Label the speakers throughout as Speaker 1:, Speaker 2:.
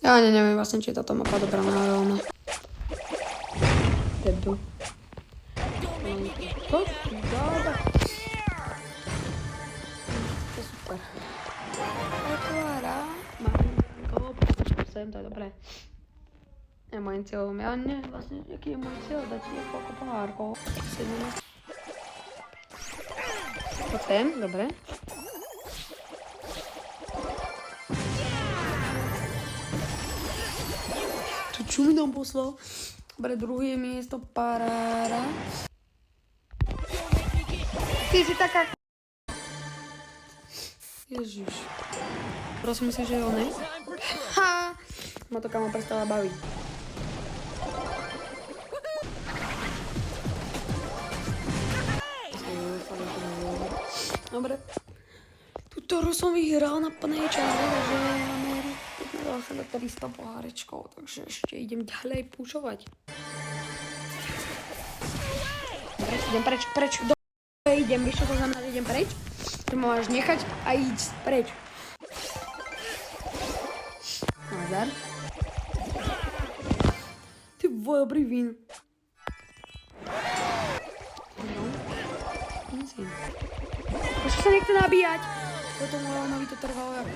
Speaker 1: Ja neviem vlastne, či je táto mapa dobrá na rovno. Debil. To? Dáda. To je super. Otvára. Mám go. Sem, to je dobré. Je môj cieľom. Ja neviem vlastne, aký je môj cieľ. Dať niekoľko pohárkov. 17. To sem, dobre. Čo mi tam poslal? Dobre, druhé miesto, paráda. Ty si taká... Ježiš. Prosím si, že ho ne? Ha! Ma to kamo prestala baviť. Dobre. Tuto som vyhral na plnej čáre, takže máme zase do 300 pohárečkov, takže ešte idem ďalej púšovať. Dobre, idem preč, idem, vieš čo to znamená, že idem preč? To ma máš nechať a ísť preč. Nazar. Ty vole, dobrý vín. No. Musím. Prečo sa nechce nabíjať? Potom mi to trvalo ako...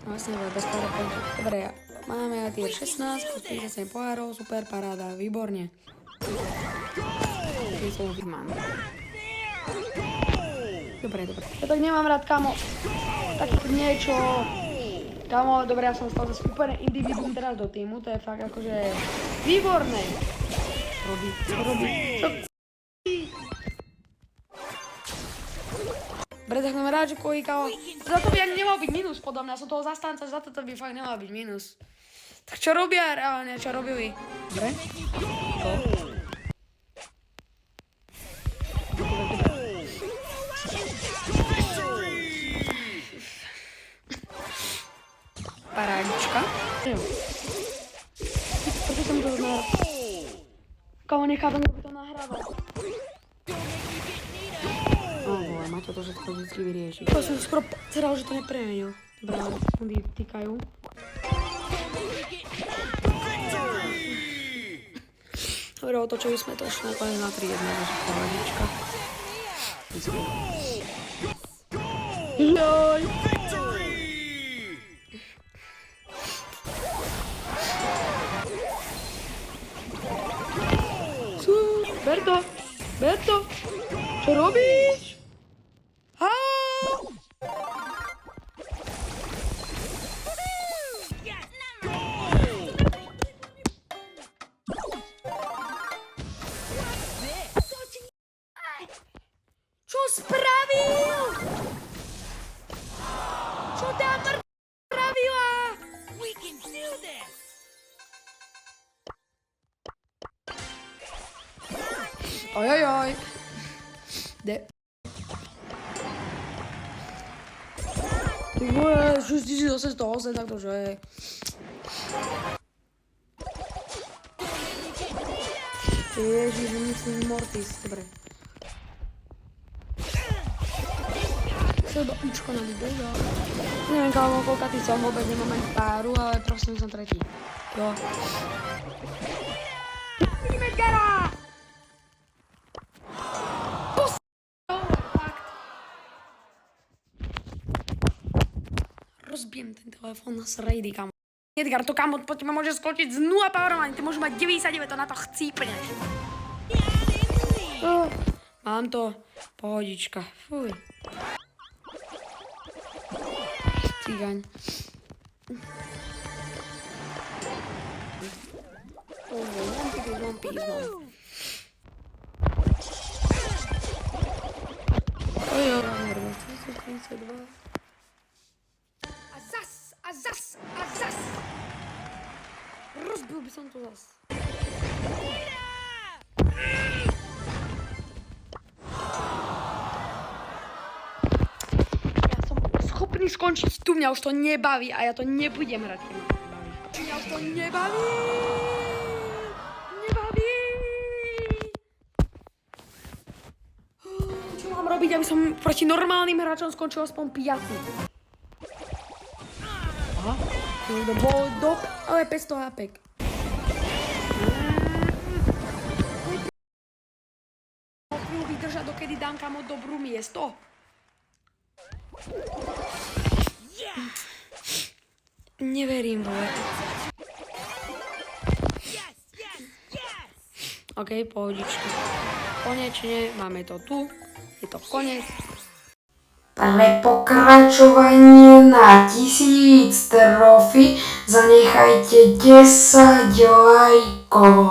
Speaker 1: Vlastne bez pár pointu. Dobre, máme tier 16, 57 pohárov, super, paráda, výborne. Dobre. Ja tak nemám rád, kamo, taký niečo. Kamo, dobre, ja som stal zase úplne individuum teraz do týmu, to je fakt akože výborné. Robí. Čo? Dobre, tak mám rád, že kojí, kamo. Za to by ani nemal byť minus, podľa mňa. Som toho zastanca, za to by fakt nemal byť minus. Tak čo robia reálne, čo robili? Dobre? To. Parádička. Jo. Prečo som to nahral? Kamo, nechápem, kto by to nahrával. Maťo to všetko vždycky vyrieši. To som skoro ceral, že to nepremenil. Dobre, ale sekundy týkajú. Dobre, otočili sme to ešte nakoniec na 3-1, takže pohľadička. Joj! Berto! Čo robíš? Čo spravil? Čo tá spravila? Ojojoj. Ty vole, 6808, tak to je. Ježiš, myslím Mortis, dobre. Seba učko na videa. Neviem, kámo, koľkatý som, vôbec nemám ani páru, ale prosím, som tretí. Jo. Vidíme Edgara! Rozbijem ten telefón na srejdy, kamo. Edgar, to kamo, po teba môže skočiť z 0 powerom, ani ty môžeš mať 99, to na to chcípneš. Mám to, pohodička, fuj. Cigaň. Mám pízmom. Ojo. 32. A zas! Rozbil by som to zas. Ja som schopný skončiť tu, mňa už to nebaví a ja to nebudem hrať, keď ma to nebaví. Mňa už to nebaví! Čo mám robiť, aby som proti normálnym hráčom skončil aspoň 5. Aha. Do bodo, ale 500 HP. Chvíľu vydržať, dokedy dám kamo dobrú miesto. Neverím, vole. OK, pohodičky. Konečne, máme to tu. Je to konec. Pre pokračovanie na 1000 trofy zanechajte 10 lajkov.